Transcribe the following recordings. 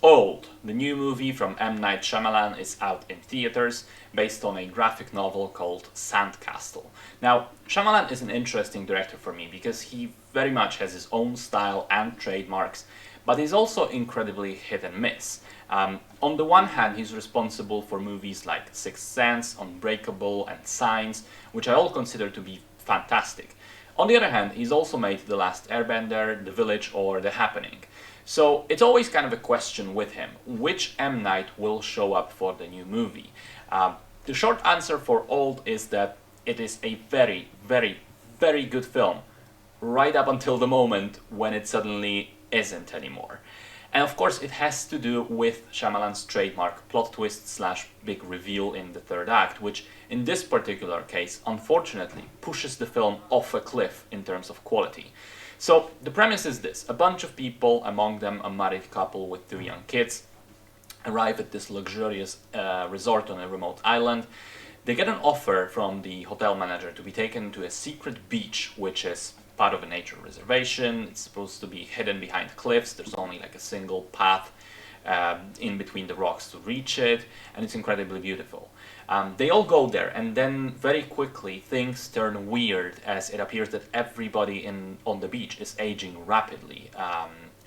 Old, the new movie from M. Night Shyamalan, is out in theaters based on a graphic novel called Sandcastle. Now, Shyamalan is an interesting director for me because he very much has his own style and trademarks, but he's also incredibly hit and miss. On the one hand, he's responsible for movies like Sixth Sense, Unbreakable, and Signs, which I all consider to be fantastic. On the other hand, he's also made The Last Airbender, The Village, or The Happening. So it's always kind of a question with him, which M. Night will show up for the new movie? The short answer for Old is that it is a very, very, very good film, right up until the moment when it suddenly isn't anymore. And of course it has to do with Shyamalan's trademark plot twist slash big reveal in the third act, which in this particular case, unfortunately, pushes the film off a cliff in terms of quality. So the premise is this: a bunch of people, among them a married couple with 2 young kids, arrive at this luxurious resort on a remote island. They get an offer from the hotel manager to be taken to a secret beach, which is part of a nature reservation. It's supposed to be hidden behind cliffs. There's only like a single path in between the rocks to reach it, and it's incredibly beautiful. They all go there, and then very quickly things turn weird as it appears that everybody on the beach is aging rapidly,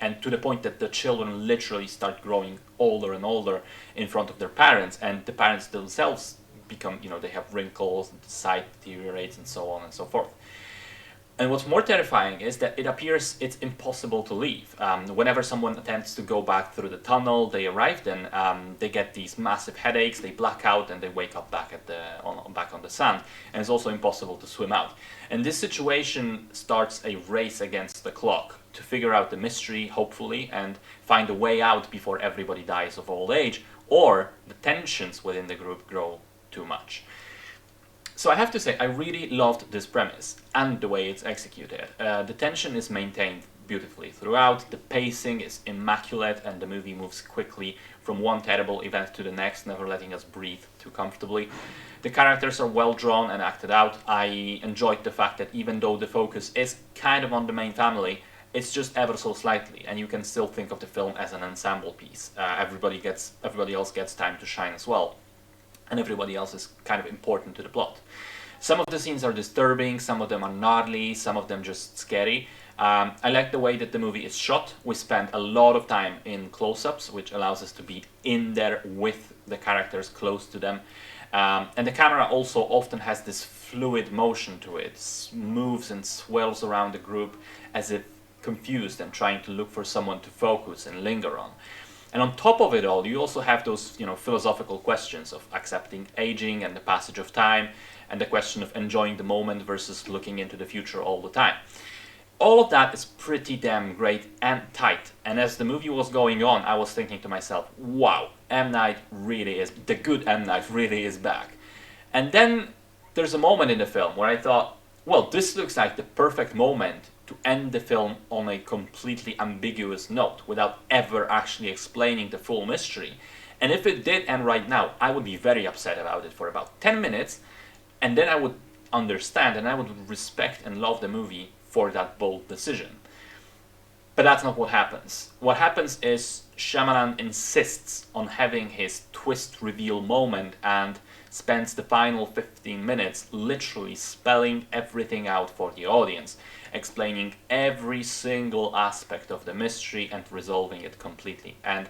and to the point that the children literally start growing older and older in front of their parents, and the parents themselves become, they have wrinkles, the sight deteriorates, and so on and so forth. And what's more terrifying is that it appears it's impossible to leave. Whenever someone attempts to go back through the tunnel they arrived in, they get these massive headaches, they black out, and they wake up back back on the sand. And it's also impossible to swim out. And this situation starts a race against the clock to figure out the mystery, hopefully, and find a way out before everybody dies of old age, or the tensions within the group grow too much. So I have to say, I really loved this premise and the way it's executed. The tension is maintained beautifully throughout, the pacing is immaculate, and the movie moves quickly from one terrible event to the next, never letting us breathe too comfortably. The characters are well drawn and acted out. I enjoyed the fact that even though the focus is kind of on the main family, it's just ever so slightly, and you can still think of the film as an ensemble piece. Everybody else gets time to shine as well, and everybody else is kind of important to the plot. Some of the scenes are disturbing, some of them are gnarly, some of them just scary. I like the way that the movie is shot. We spend a lot of time in close-ups, which allows us to be in there with the characters, close to them. And the camera also often has this fluid motion to it. It moves and swirls around the group as if confused and trying to look for someone to focus and linger on. And on top of it all, you also have those, philosophical questions of accepting aging and the passage of time, and the question of enjoying the moment versus looking into the future all the time. All of that is pretty damn great and tight. And as the movie was going on, I was thinking to myself, wow, the good M. Night really is back. And then there's a moment in the film where I thought, well, this looks like the perfect moment to end the film on a completely ambiguous note without ever actually explaining the full mystery. And if it did end right now, I would be very upset about it for about 10 minutes, and then I would understand and I would respect and love the movie for that bold decision. But that's not what happens. What happens is Shyamalan insists on having his twist reveal moment and spends the final 15 minutes literally spelling everything out for the audience, explaining every single aspect of the mystery and resolving it completely. And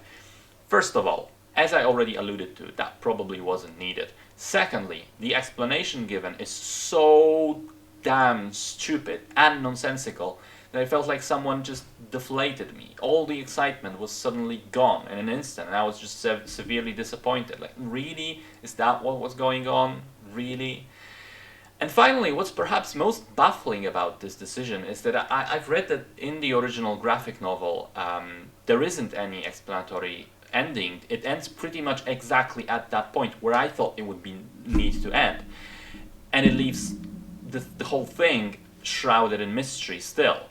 first of all, as I already alluded to, that probably wasn't needed. Secondly, the explanation given is so damn stupid and nonsensical that I felt like someone just deflated me. All the excitement was suddenly gone in an instant, and I was just severely disappointed. Like, really? Is that what was going on? Really? And finally, what's perhaps most baffling about this decision is that I've read that in the original graphic novel, there isn't any explanatory ending. It ends pretty much exactly at that point where I thought it would need to end. And it leaves the whole thing shrouded in mystery still.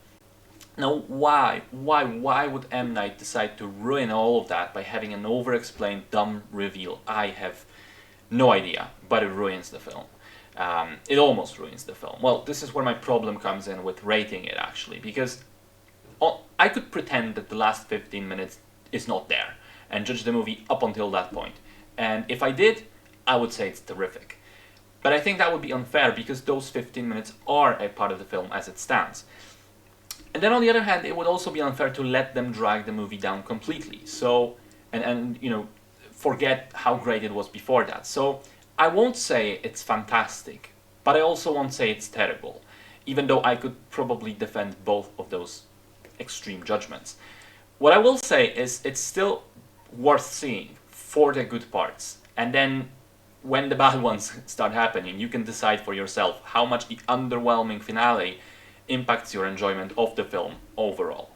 Now, why would M. Night decide to ruin all of that by having an over-explained dumb reveal? I have no idea, but it ruins the film. It almost ruins the film. Well, this is where my problem comes in with rating it, actually, because I could pretend that the last 15 minutes is not there. and judge the movie up until that point. And if I did, I would say it's terrific. But I think that would be unfair because those 15 minutes are a part of the film as it stands. And then on the other hand, it would also be unfair to let them drag the movie down completely. So, and you know, forget how great it was before that. So I won't say it's fantastic, but I also won't say it's terrible, even though I could probably defend both of those extreme judgments. What I will say is it's still worth seeing for the good parts. And then when the bad ones start happening, you can decide for yourself how much the underwhelming finale impacts your enjoyment of the film overall.